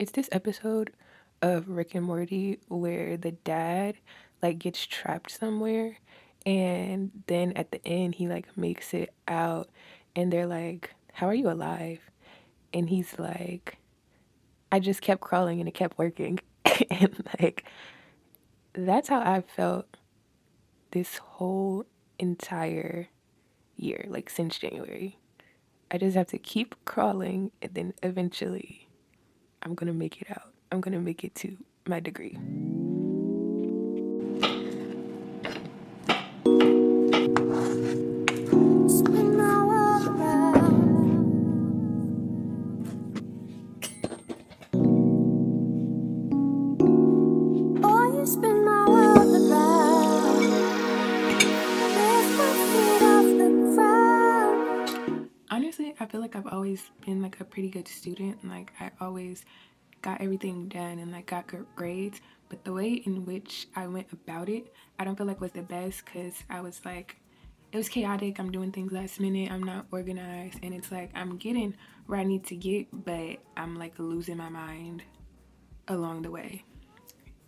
It's this episode of Rick and Morty where the dad like gets trapped somewhere and then at the end he like makes it out and they're like, "How are you alive?" And he's like, "I just kept crawling and it kept working." And like that's how I felt this whole entire year, like since January. I just have to keep crawling and then eventually I'm gonna make it out. I'm gonna make it to my degree. Spin my world around. Boy, you spin my world around. Lift my feet off the ground. Honestly, I feel like I've always been like a pretty good student. Like I always got everything done and like got good grades. But the way in which I went about it, I don't feel like was the best because I was like, it was chaotic. I'm doing things last minute. I'm not organized, and it's like I'm getting where I need to get, but I'm like losing my mind along the way.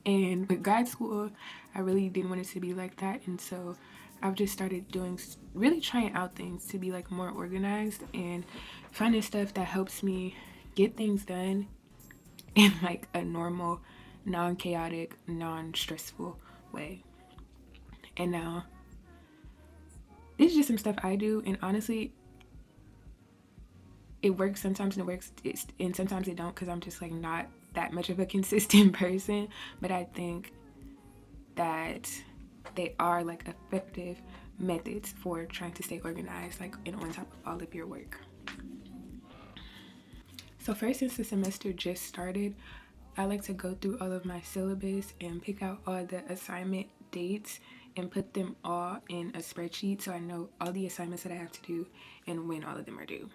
And with grad school, I really didn't want it to be like that. And so I've just started doing, really trying out things to be like more organized and finding stuff that helps me get things done in like a normal, non chaotic, non stressful way. And now, this is just some stuff I do. And honestly, it works sometimes and it works, and sometimes it don't because I'm just like not that much of a consistent person. But I think that they are like effective methods for trying to stay organized, like and on top of all of your work. So first, since the semester just started, I like to go through all of my syllabus and pick out all the assignment dates and put them all in a spreadsheet so I know all the assignments that I have to do and when all of them are due.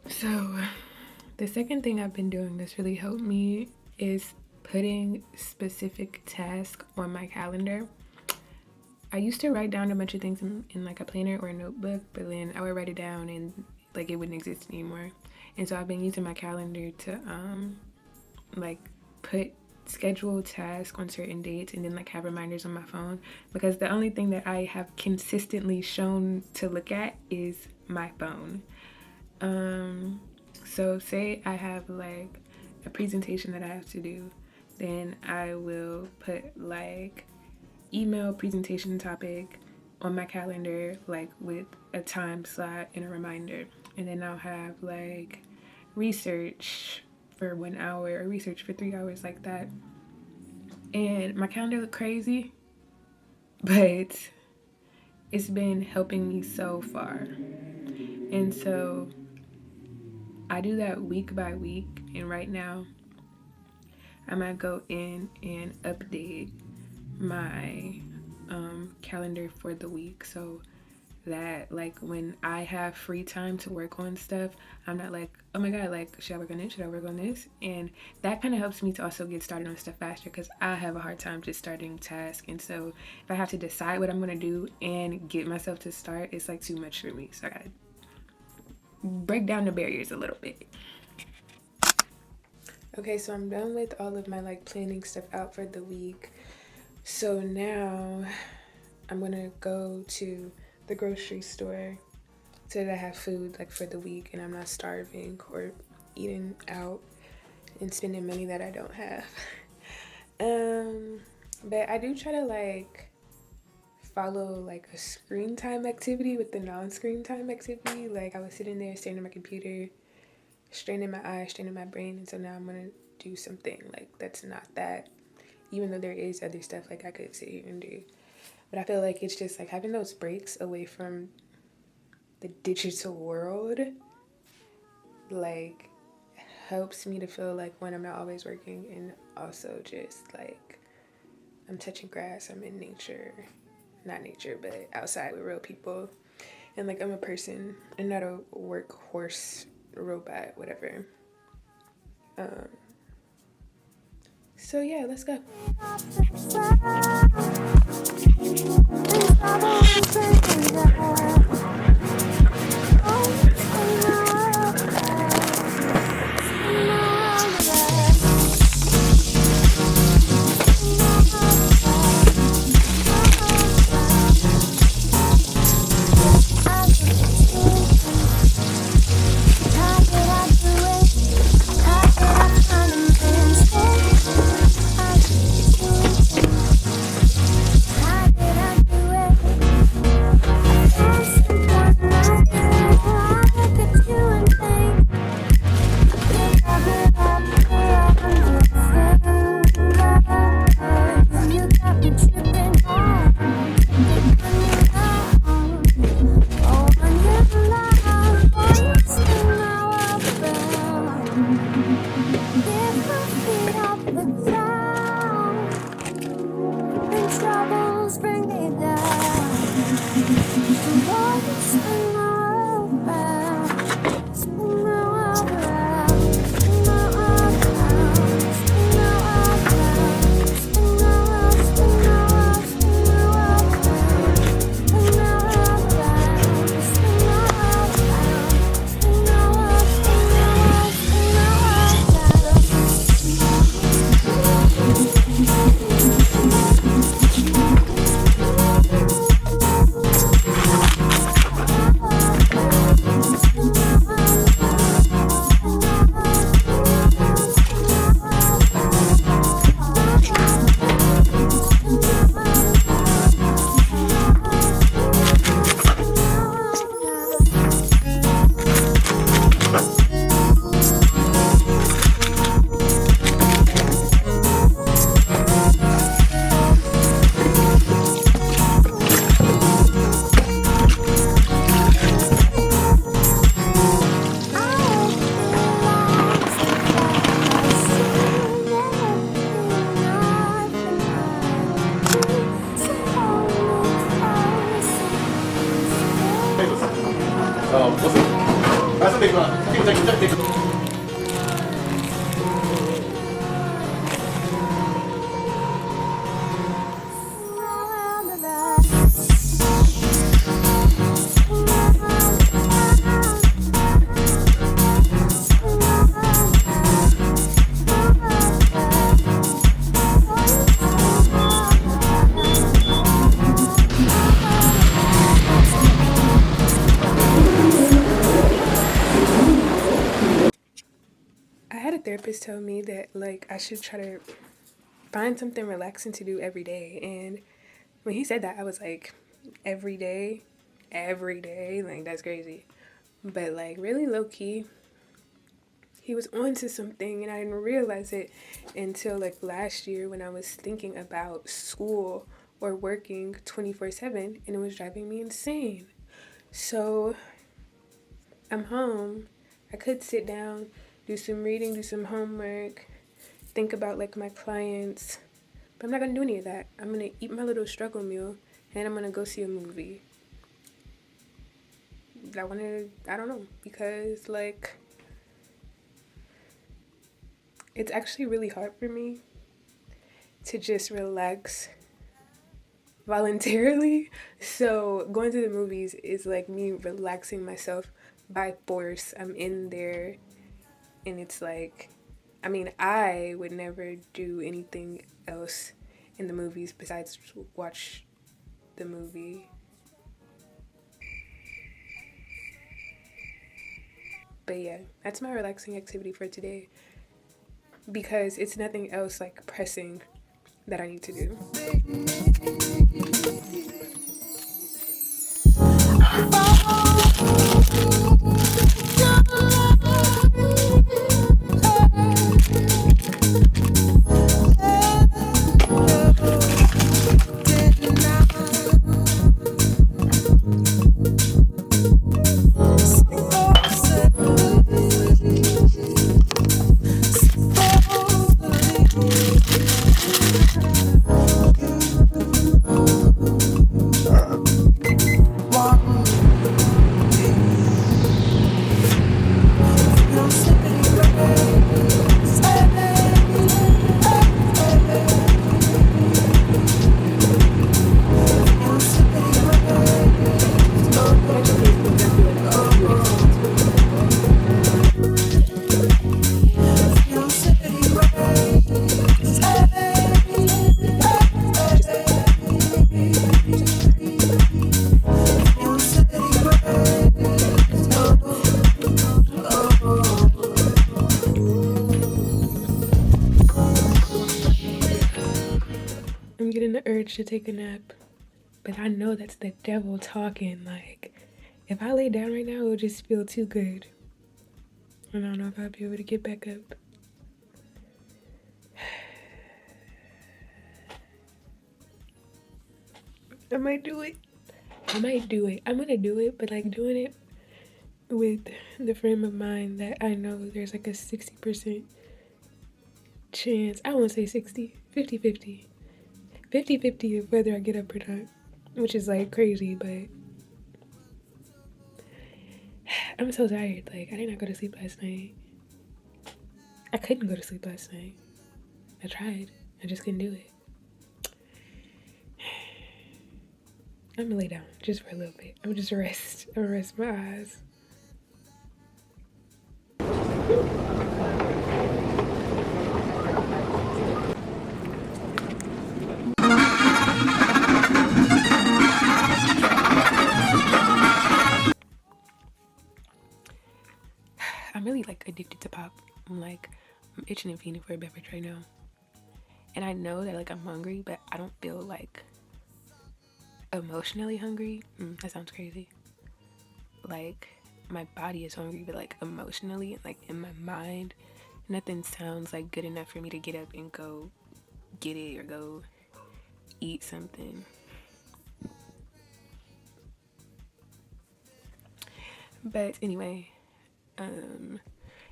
So, the second thing I've been doing that's really helped me is putting specific tasks on my calendar. I used to write down a bunch of things in like a planner or a notebook, but then I would write it down and like it wouldn't exist anymore. And so I've been using my calendar to like put scheduled tasks on certain dates and then like have reminders on my phone because the only thing that I have consistently shown to look at is my phone. So say I have like a presentation that I have to do, then I will put like email presentation topic on my calendar, like with a time slot and a reminder. And then I'll have like research for 1 hour or research for 3 hours, like that. And my calendar look crazy, but it's been helping me so far. And so I do that week by week. And right now, I might go in and update my calendar for the week so that like when I have free time to work on stuff, I'm not like, oh my god, like should I work on this? Should I work on this? And that kind of helps me to also get started on stuff faster because I have a hard time just starting tasks. And so if I have to decide what I'm gonna do and get myself to start, it's like too much for me. So I gotta break down the barriers a little bit. Okay, so I'm done with all of my like planning stuff out for the week. So now I'm gonna go to the grocery store so that I have food like for the week and I'm not starving or eating out and spending money that I don't have. But I do try to like follow like a screen time activity with the non-screen time activity. Like I was sitting there staring at my computer, straining my eyes, straining my brain, and so now I'm gonna do something like that's not that. Even though there is other stuff like I could sit here and do. But I feel like it's just like having those breaks away from the digital world like helps me to feel like when I'm not always working and also just like I'm touching grass, I'm in nature. Not nature, but outside with real people. And like I'm a person and not a workhorse robot, whatever. So yeah, let's go. Therapist told me that like I should try to find something relaxing to do every day, and when he said that I was like, every day, like that's crazy. But like really low key, he was onto something, and I didn't realize it until like last year when I was thinking about school or working 24/7, and it was driving me insane. So I'm home. I could sit down, do some reading, do some homework, think about like my clients, but I'm not gonna do any of that. I'm gonna eat my little struggle meal and I'm gonna go see a movie. I don't know, because like it's actually really hard for me to just relax voluntarily. So going to the movies is like me relaxing myself by force. I'm in there. And it's like, I mean, I would never do anything else in the movies besides watch the movie. But yeah, that's my relaxing activity for today. Because it's nothing else like pressing that I need to do. urge to take a nap, but I know that's the devil talking. Like, if I lay down right now, it would just feel too good. And I don't know if I'll be able to get back up. I might do it. I'm gonna do it, but like doing it with the frame of mind that I know there's like a 60% chance. I won't say 60, 50-50. 50-50 of whether I get up or not, which is like crazy, but I'm so tired. Like, I did not go to sleep last night. I couldn't go to sleep last night. I tried. I just couldn't do it. I'm gonna lay down just for a little bit. I'm just rest. I'm gonna rest my eyes. I'm really like addicted to pop. I'm itching and fiending for a beverage right now. And I know that like I'm hungry, but I don't feel like emotionally hungry. That sounds crazy. Like my body is hungry, but like emotionally, like in my mind, nothing sounds like good enough for me to get up and go get it or go eat something. But anyway,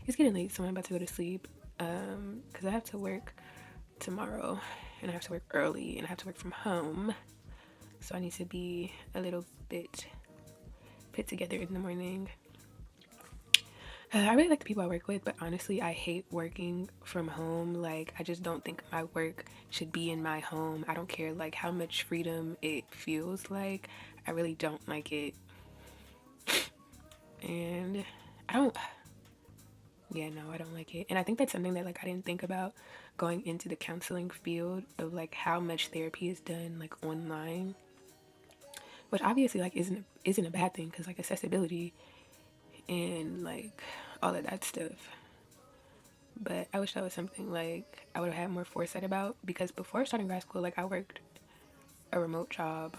it's getting late, so I'm about to go to sleep because I have to work tomorrow, and I have to work early, and I have to work from home, so I need to be a little bit put together in the morning. I really like the people I work with, but honestly, I hate working from home. Like, I just don't think my work should be in my home. I don't care like how much freedom it feels like. I really don't like it. And I don't like it. And I think that's something that like I didn't think about going into the counseling field, of like how much therapy is done like online, which obviously like isn't a bad thing, because like accessibility and like all of that stuff. But I wish that was something like I would have had more foresight about, because before starting grad school, like I worked a remote job,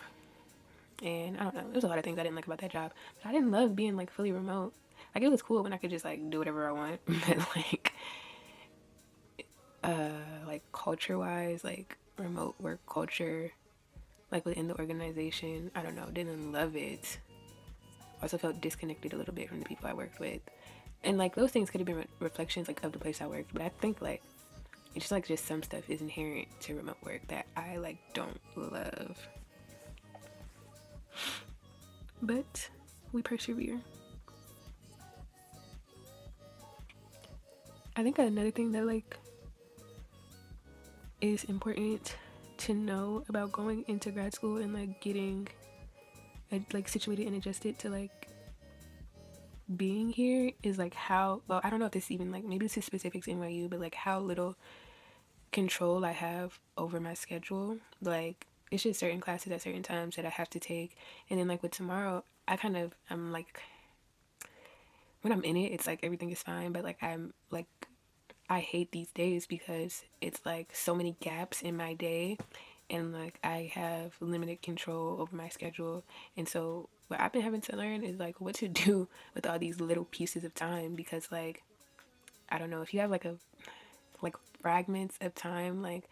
and I don't know, there's a lot of things I didn't like about that job, but I didn't love being like fully remote. Like, it was cool when I could just like do whatever I want, but like culture wise, like remote work culture, like within the organization, I don't know, didn't love it. Also felt disconnected a little bit from the people I worked with, and like those things could have been reflections like of the place I worked, but I think like it's just some stuff is inherent to remote work that I like don't love. But we persevere. I think another thing that like is important to know about going into grad school and like getting like situated and adjusted to like being here is like how, well, I don't know if this even like, maybe this is specific to NYU, but like how little control I have over my schedule. Like, it's just certain classes at certain times that I have to take, and then like with tomorrow, I'm like, when I'm in it, it's like everything is fine, but like I hate these days because it's like so many gaps in my day, and like I have limited control over my schedule. And so what I've been having to learn is like what to do with all these little pieces of time, because like I don't know, if you have like fragments of time, like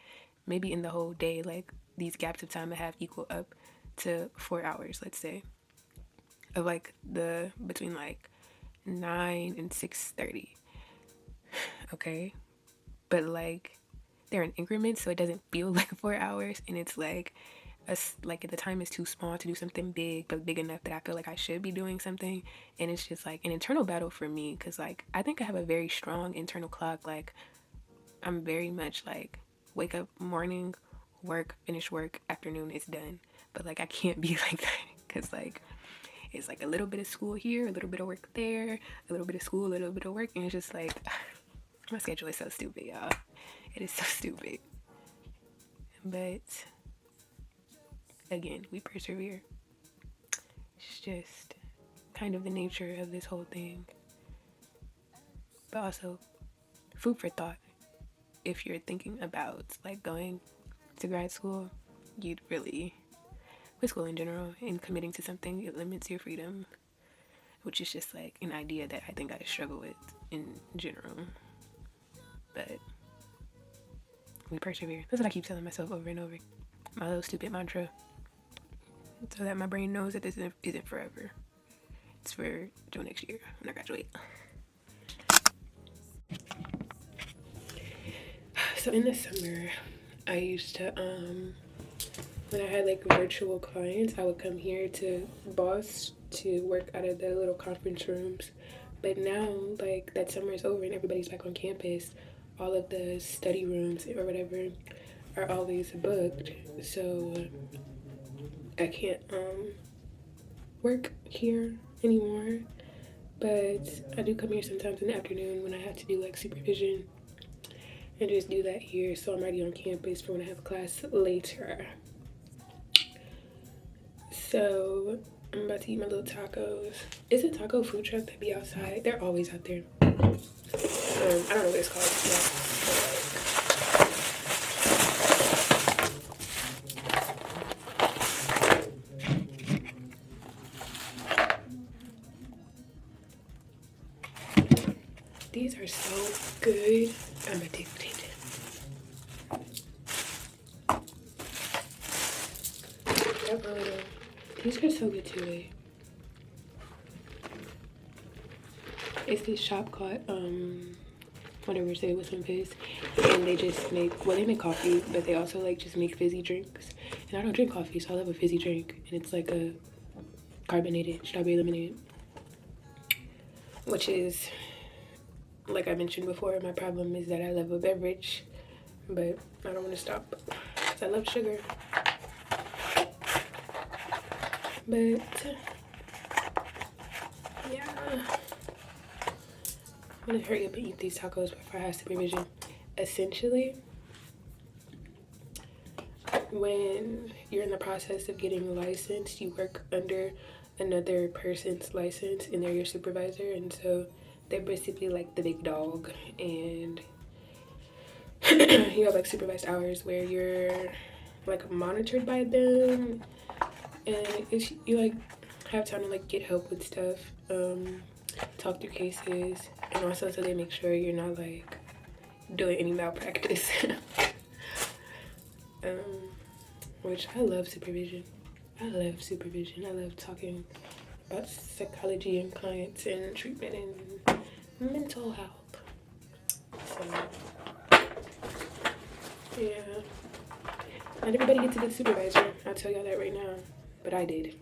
maybe in the whole day, like these gaps of time I have equal up to 4 hours, let's say, of like the between like 9 and 6:30. Okay, but like they're in increments, so it doesn't feel like 4 hours, and it's like the time is too small to do something big, but big enough that I feel like I should be doing something. And it's just like an internal battle for me, because like I think I have a very strong internal clock. Like, I'm very much like wake up morning, work, finish work, afternoon, it's done. But like I can't be like that, because like it's like a little bit of school here, a little bit of work there, a little bit of school, a little bit of work, and it's just like my schedule is so stupid, y'all. It is so stupid. But again, we persevere. It's just kind of the nature of this whole thing. But also food for thought if you're thinking about like going to grad school. you'd really, with school in general and committing to something, it limits your freedom, which is just like an idea that I think I struggle with in general. But we persevere. That's what I keep telling myself over and over. My little stupid mantra. So that my brain knows that this isn't forever. It's for till next year when I graduate. So in the summer, I used to, when I had like virtual clients, I would come here to Boss to work out of the little conference rooms. But now, like, that summer is over and everybody's back on campus, all of the study rooms or whatever are always booked. So I can't work here anymore. But I do come here sometimes in the afternoon when I have to do like supervision and just do that here, so I'm already on campus for when I have class later. So I'm about to eat my little tacos. It's a taco food truck that be outside. They're always out there. I don't know what it's called. These are so good. I'm addicted. These are so good too. It's this shop called whatever, say what's on Fizz, and they just make, well, they make coffee, but they also like just make fizzy drinks. And I don't drink coffee, so I love a fizzy drink, and it's like a carbonated strawberry lemonade, which is, like I mentioned before, my problem is that I love a beverage, but I don't want to stop because I love sugar. But yeah, I'm gonna hurry up and eat these tacos before I have supervision. Essentially, when you're in the process of getting licensed, you work under another person's license and they're your supervisor, and so they're basically like the big dog, and you have like supervised hours where you're like monitored by them, and it's, you like have time to like get help with stuff, talk through cases, and also so they make sure you're not like doing any malpractice. Which I love supervision. I love supervision. I love talking about psychology and clients and treatment and mental health. So yeah, not everybody gets a good supervisor. I'll tell y'all that right now, but I did.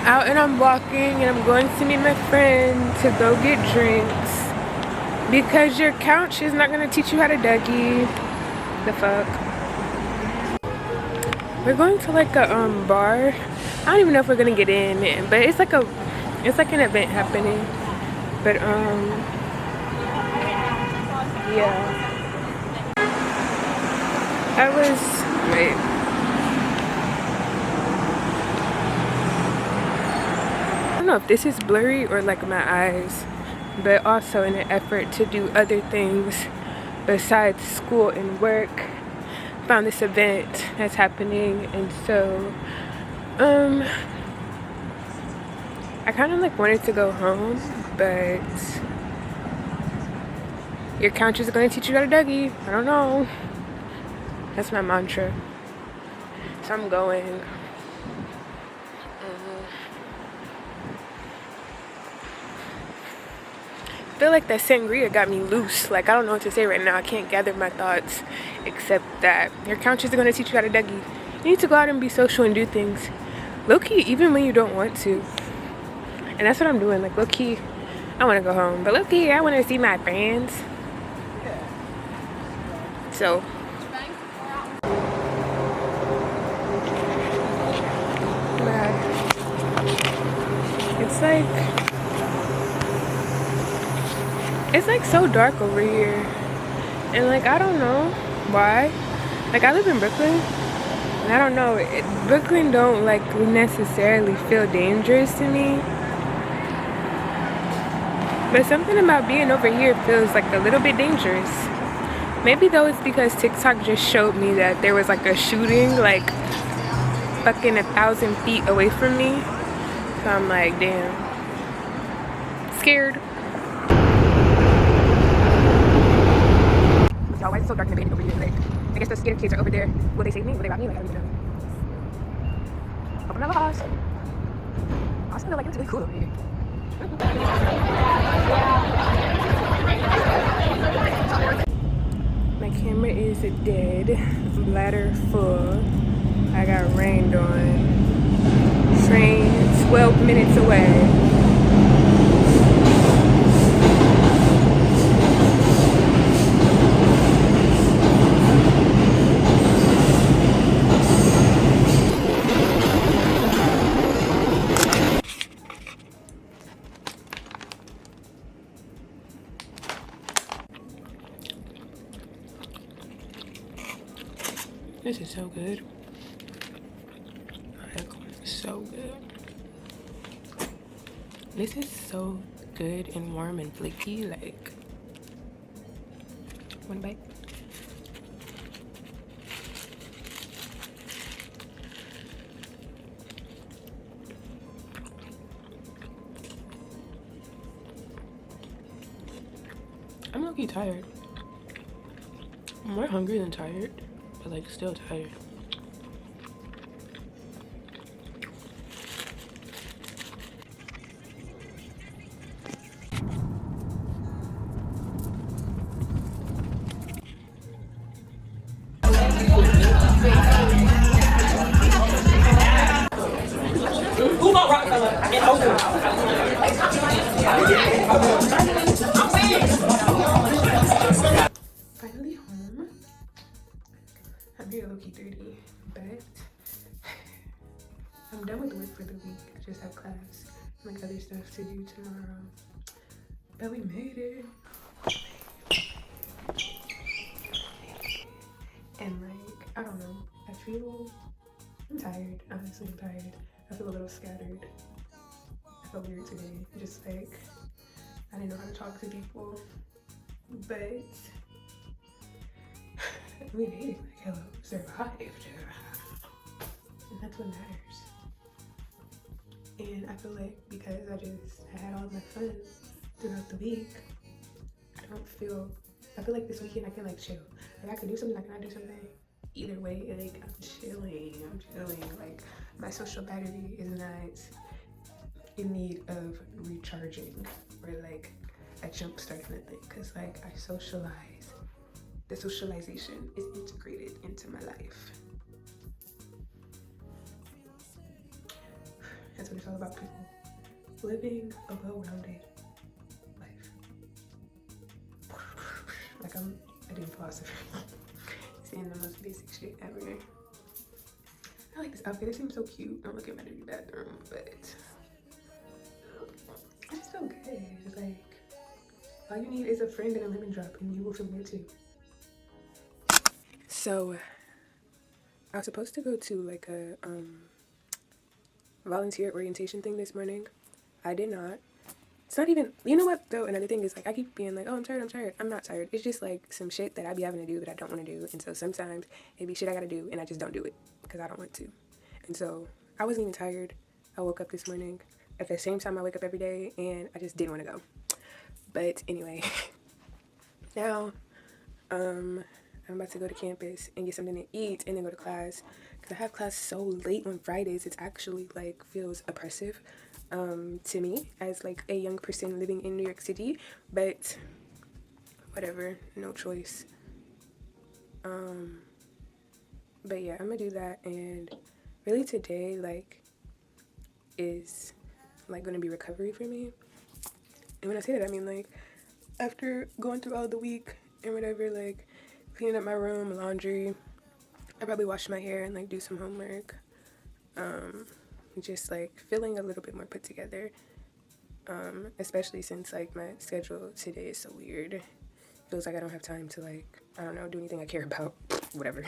Out and I'm walking and I'm going to meet my friend to go get drinks because your couch is not going to teach you how to dougie. The fuck. We're going to like a bar. I don't even know if we're gonna get in, but it's like an event happening. But yeah. Wait. I don't know if this is blurry or like my eyes, but also in an effort to do other things besides school and work. Found this event that's happening, and so I kind of like wanted to go home, but your couch is going to teach you how to dougie. I don't know. That's my mantra. So I'm going. I feel like that sangria got me loose. Like, I don't know what to say right now. I can't gather my thoughts except that your couches are going to teach you how to dougie. You need to go out and be social and do things. Low-key, even when you don't want to. And that's what I'm doing. Like, low-key, I want to go home. But low-key, I want to see my friends. So. It's like so dark over here, and like I don't know why. Like, I live in Brooklyn, and I don't know, Brooklyn don't like necessarily feel dangerous to me, but something about being over here feels like a little bit dangerous. Maybe though it's because TikTok just showed me that there was like a shooting like fucking 1,000 feet away from me, so I'm like, damn, scared. Y'all, why is it so dark in the building over here? Like, I guess the scared kids are over there. Will they save me? Will they rob me? Like, I don't even know. Open up the house. I also feel like it's really cool over here. My camera is dead. Bladder full. I got rained on. Train 12 minutes away. This is so good. Like, so good. This is so good and warm and flaky. Like, one bite. I'm low-key tired. I'm more hungry than tired, but like still tired. Finally home. I'm here low-key 30, but I'm done with work for the week. I just have class and like other stuff to do tomorrow. But we made it. And like, I don't know. I'm tired. Honestly, I'm tired. I feel a little scattered. I felt weird today. Just like, I didn't know how to talk to people. But we made it. Like, hello, survived. And that's what matters. And I feel like because I had all of my fun throughout the week, I feel like this weekend I can like chill. Like, I can do something, I cannot do something. Either way, like, I'm chilling. Like, my social battery is not in need of recharging or like a jump start kind of thing, because like I socialize. The socialization is integrated into my life. That's what it's all about, people. Living a well-rounded life. Like, I'm a damn philosopher. Saying the most basic shit ever. I like this outfit. It seems so cute. Don't look at my dirty bathroom, but I just feel good. It's like, all you need is a friend and a lemon drop, and you will feel good too. So, I was supposed to go to like a volunteer orientation thing this morning. I did not. It's not even, you know what though, another thing is like I keep being like, oh, I'm tired. I'm not tired. It's just like some shit that I be having to do that I don't want to do. And so sometimes it be shit I gotta do and I just don't do it because I don't want to. And so I wasn't even tired. I woke up this morning at the same time I wake up every day and I just didn't want to go. But anyway, now I'm about to go to campus and get something to eat and then go to class because I have class so late on Fridays. It's actually like feels oppressive to me as like a young person living in New York City, but whatever, no choice. But yeah, I'm gonna do that. And really today like is like gonna be recovery for me. And when I say that, I mean like after going through all the week and whatever, like cleaning up my room, laundry, I probably wash my hair and like do some homework. Just like feeling a little bit more put together. Especially since like my schedule today is so weird. Feels like I don't have time to like, I don't know, do anything I care about. Whatever.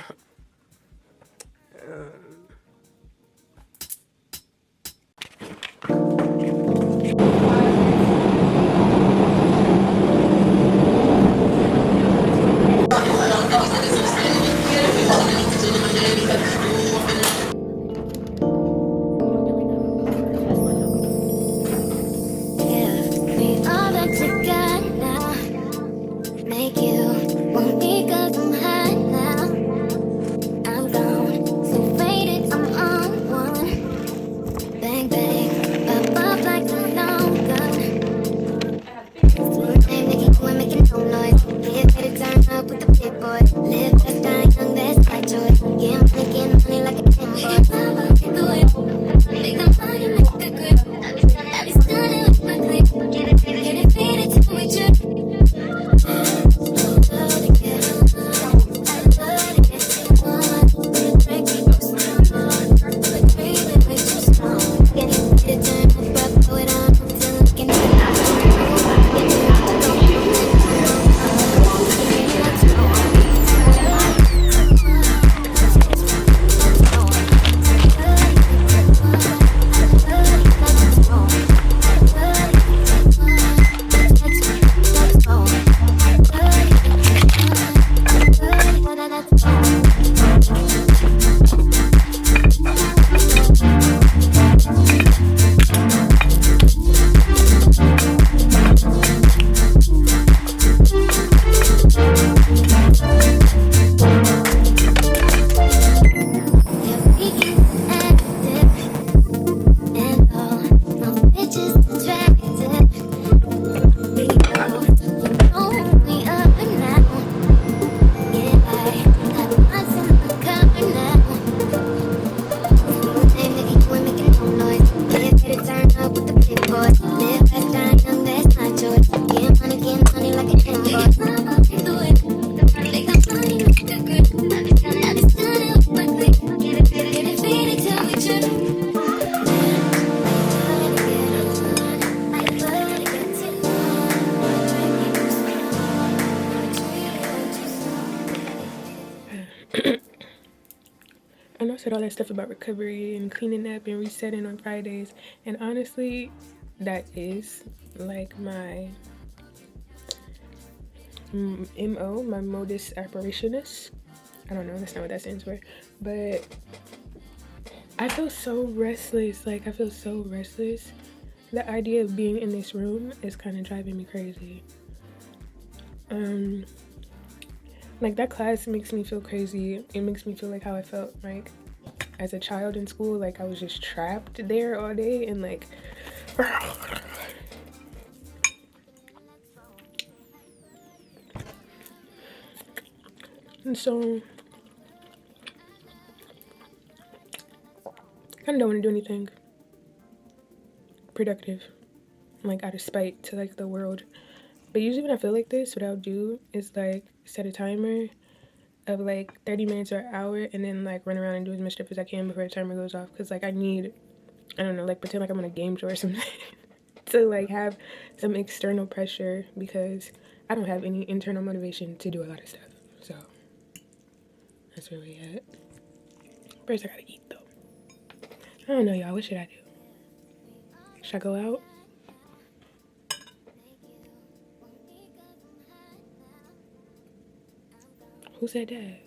Yeah, we all back together. Make you want me 'cause I'm high now. I'm gone, so faded, I'm on one. Bang bang, pop off like a long gun. Smooth name, making you and making no noise. Get ready to turn up with the big boy. Live fast, die young, that's my choice. Get money like a tin boy. Make the money, make the grip. I be stunning with my clip. Get it faded till we trip. I know I said all that stuff about recovery and cleaning up and resetting on Fridays, and honestly, that is like my MO, my modus operationis. I don't know, that's not what that stands for, but I feel so restless. Like, I feel so restless. The idea of being in this room is kind of driving me crazy. Like, that class makes me feel crazy. It makes me feel like how I felt, like, as a child in school. Like, I was just trapped there all day and, like... And so... I kind of don't want to do anything productive, like, out of spite to, like, the world. But usually when I feel like this, what I'll do is, like, set a timer of, like, 30 minutes or an hour and then, like, run around and do as much stuff as I can before the timer goes off. Because, like, I need, I don't know, like, pretend like I'm on a game show or something to, like, have some external pressure because I don't have any internal motivation to do a lot of stuff. So, that's where we at. First, I gotta eat, though. I don't know, y'all. What should I do? Should I go out? Who said that?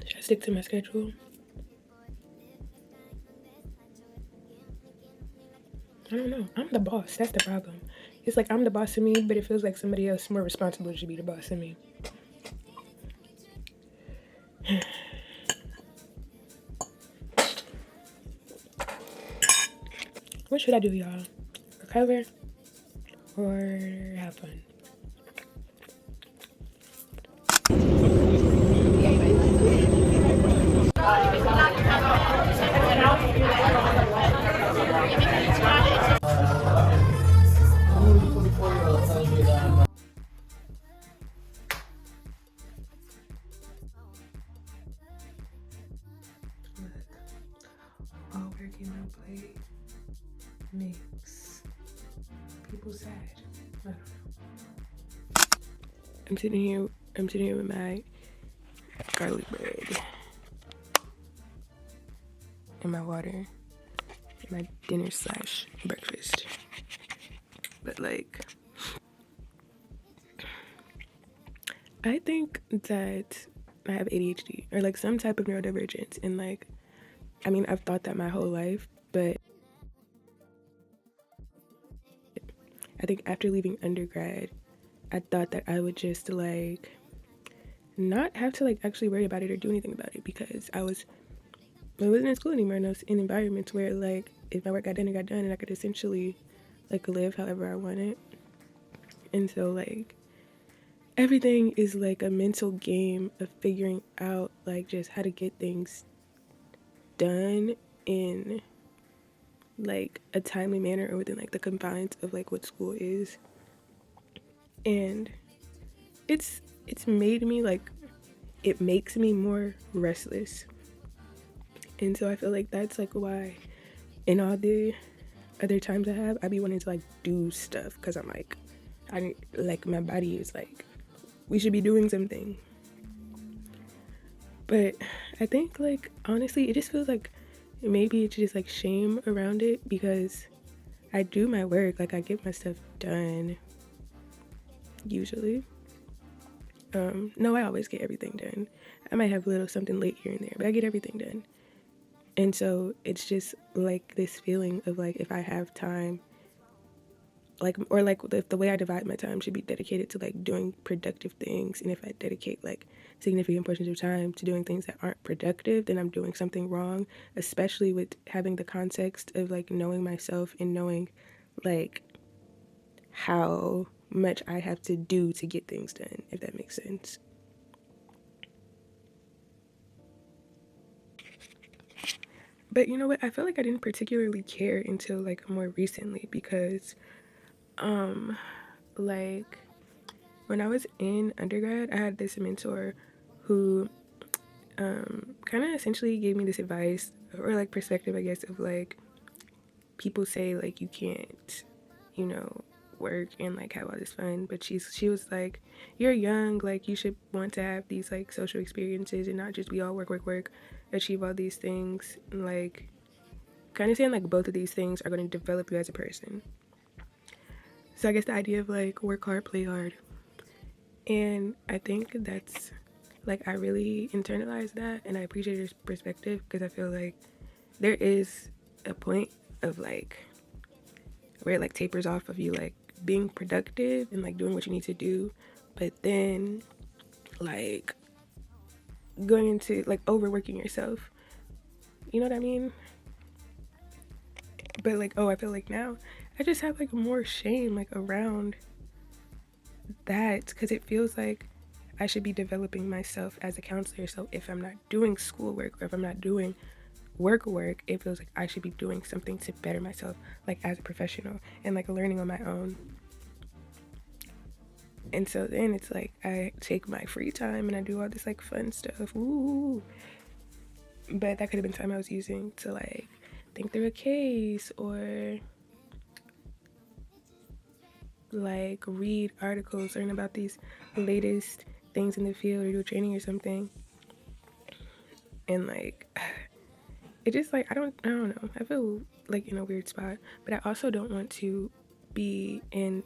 Should I stick to my schedule? I don't know. I'm the boss. That's the problem. It's like I'm the boss of me, but it feels like somebody else more responsible should be the boss of me. What should I do, y'all? Recover or have fun? All work and no play makes people sad. I don't know. I'm sitting here with my garlic bread and my water and my dinner / breakfast. But like, I think that I have ADHD or like some type of neurodivergence, and like, I mean, I've thought that my whole life, but I think after leaving undergrad, I thought that I would just like not have to like actually worry about it or do anything about it, because I wasn't in school anymore, and I was in environments where like if my work got done, it got done, and I could essentially like live however I wanted. And so like everything is like a mental game of figuring out like just how to get things done in like a timely manner or within like the confines of like what school is. And it's made me like, it makes me more restless. And so I feel like that's like why in all the other times I be wanting to like do stuff, because I'm like, I like my body is like, we should be doing something. But I think like honestly it just feels like maybe it's just like shame around it, because I do my work, like I get my stuff done usually. No, I always get everything done. I might have a little something late here and there, but I get everything done. And so it's just like this feeling of like, if I have time, like, or like if the way I divide my time should be dedicated to like doing productive things, and if I dedicate like significant portions of time to doing things that aren't productive, then I'm doing something wrong, especially with having the context of like knowing myself and knowing like how much I have to do to get things done, if that makes sense. But you know what? I feel like I didn't particularly care until like more recently, because like when I was in undergrad, I had this mentor who kind of essentially gave me this advice or like perspective, I guess, of like people say like you can't, you know, work and like have all this fun, but she was like, you're young, like you should want to have these like social experiences and not just be all work, achieve all these things, and like kind of saying like both of these things are going to develop you as a person. So I guess the idea of like work hard, play hard, and I think that's like, I really internalized that, and I appreciate your perspective, because I feel like there is a point of like where it like tapers off of you like being productive and like doing what you need to do, but then like going into like overworking yourself, you know what I mean? But like, I feel like now I just have like more shame like around that, because it feels like I should be developing myself as a counselor. So if I'm not doing schoolwork, or if I'm not doing work, it feels like I should be doing something to better myself, like as a professional, and like learning on my own. And so then it's like I take my free time and I do all this like fun stuff. Ooh. But that could have been time I was using to like think through a case, or like read articles, learn about these latest things in the field, or do training or something. And like it just like I don't know, I feel like in a weird spot, but I also don't want to be in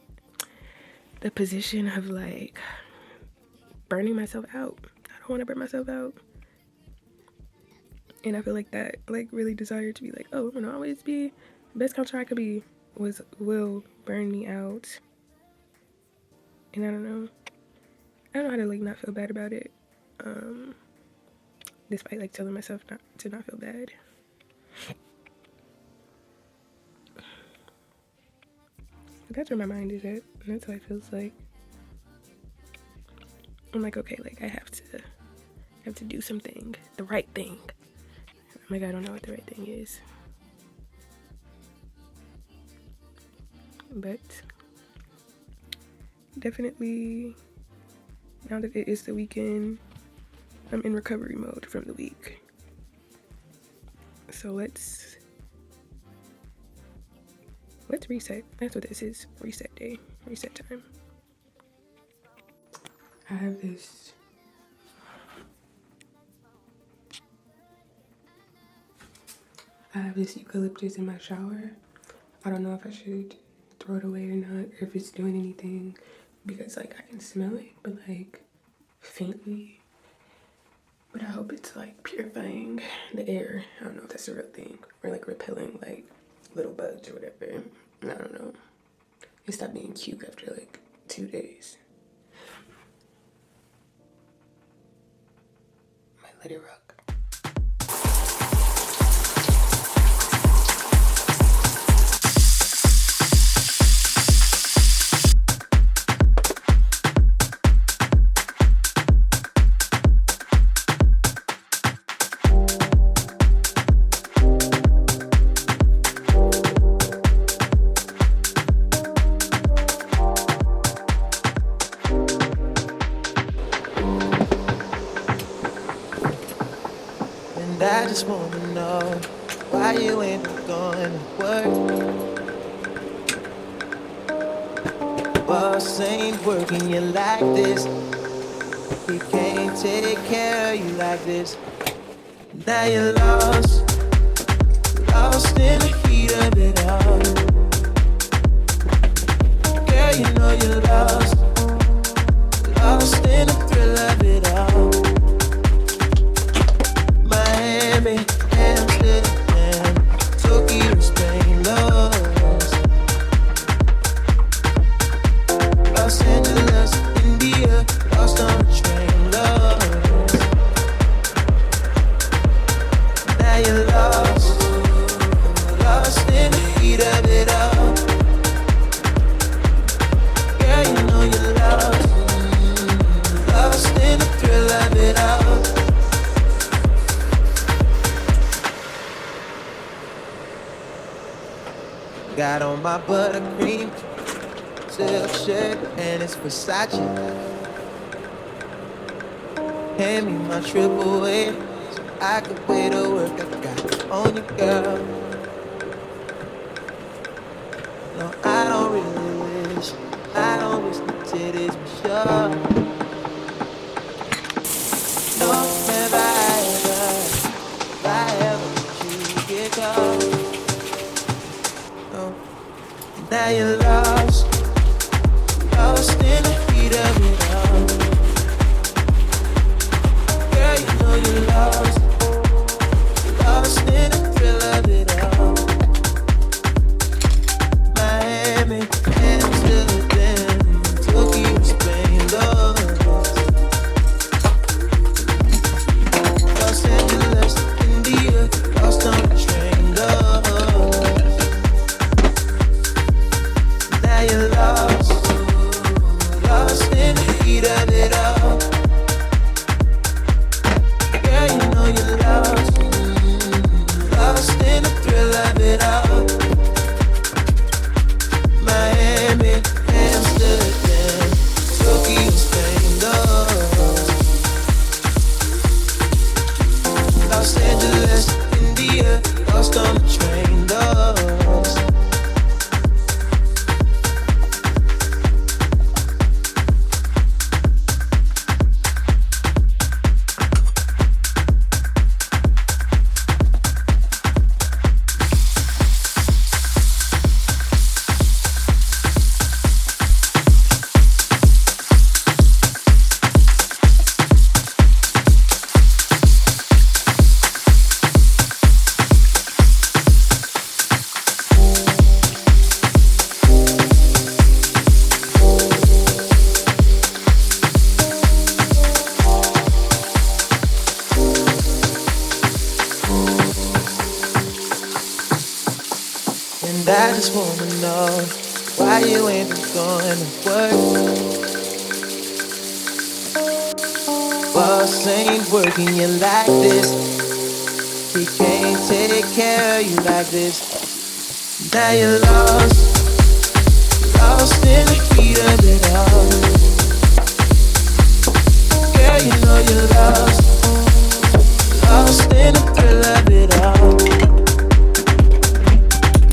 the position of like burning myself out. I don't want to burn myself out. And I feel like that like really desire to be like, oh, I'm gonna always be the best counselor I could be will burn me out. And I don't know how to like not feel bad about it. Despite like telling myself not to not feel bad. But that's where my mind is at. And that's how it feels like. I'm like, okay, like I have to do something, the right thing. I'm like, I don't know what the right thing is. But definitely, now that it is the weekend, I'm in recovery mode from the week. So let's reset. That's what this is. Reset day. Reset time. I have this eucalyptus in my shower. I don't know if I should throw it away or not, or if it's doing anything, because like I can smell it, but like faintly. But I hope it's like purifying the air. I don't know if that's a real thing, or like repelling like little bugs or whatever. I don't know. It stopped being cute after like 2 days. Might let it rock. I just wanna know why you ain't going to work. Boss ain't working you like this. He can't take care of you like this. Now you're lost in the heat of it all. Girl, you know you're lost in the thrill of it all. Miami, Amsterdam, Tokyo, Spain, lost. Los Angeles, India, lost on the train, lost. Now you're lost in the heat of it all. Girl, you know you're lost in the thrill of it all. Got on my buttercream silk shirt and it's Versace. Hand me my triple A so I could pay the work I got on you, girl. No, I don't wish the titties were sure. No, have I ever let you get caught? Now you're lost in the heat of it all. Girl, you know you're lost in the thrill of it all. Miami, Amsterdam, Tokyo, Spain, lost. Los Angeles, India, lost on the train, lost. And I just wanna know why you ain't been going to work. Boss ain't working you like this. He can't take care of you like this. Now you're lost in the heat of it all. Girl, you know you're lost in the thrill of it all.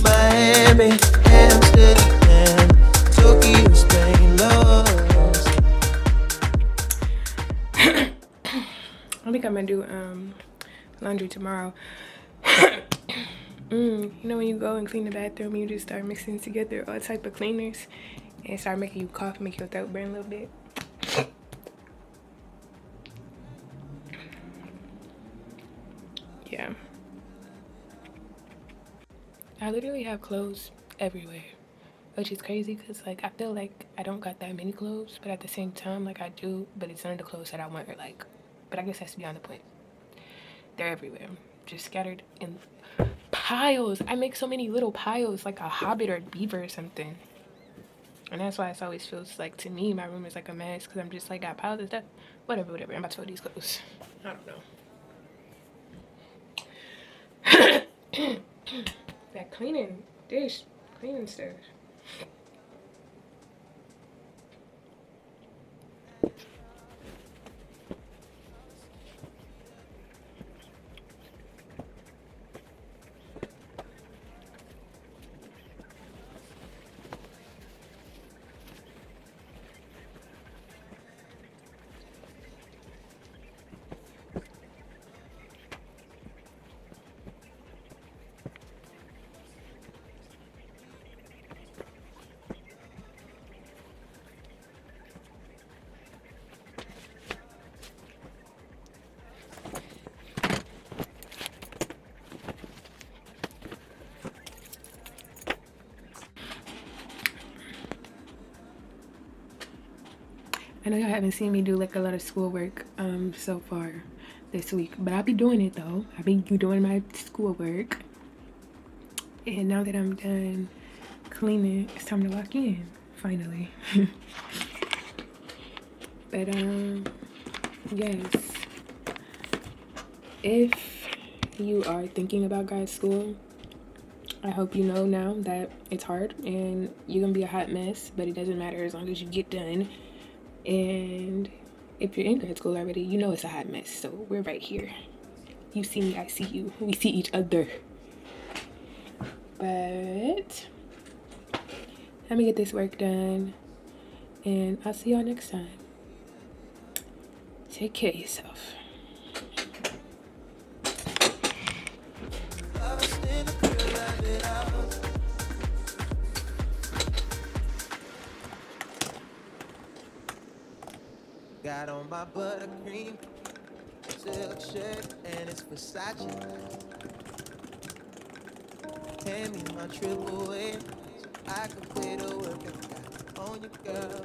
Miami, Amsterdam, Tokyo, Spain, lost. I think I'm gonna do laundry tomorrow. You know when you go and clean the bathroom, you just start mixing together all type of cleaners and start making you cough, make your throat burn a little bit. Yeah. I literally have clothes everywhere, which is crazy because like I feel like I don't got that many clothes, but at the same time like I do, but it's none of the clothes that I want or like. But I guess that's beyond the point. They're everywhere, just scattered in piles. I make so many little piles like a hobbit or a beaver or something. And that's why it always feels like, to me, my room is like a mess because I'm just like got piles of stuff. Whatever. I'm about to fold these clothes. I don't know. That cleaning stuff. I know y'all haven't seen me do like a lot of schoolwork so far this week, but I'll be doing it though. I'll be doing my schoolwork. And now that I'm done cleaning, it's time to lock in, finally. But yes. If you are thinking about grad school, I hope you know now that it's hard and you're gonna be a hot mess, but it doesn't matter as long as you get done. And if you're in grad school already, you know it's a hot mess, so we're right here. You see me, I see you. We see each other. But let me get this work done, and I'll see y'all next time. Take care of yourself. Got on my buttercream silk shirt and it's Versace. Hand me my triple A so I can play the work I got on you, girl.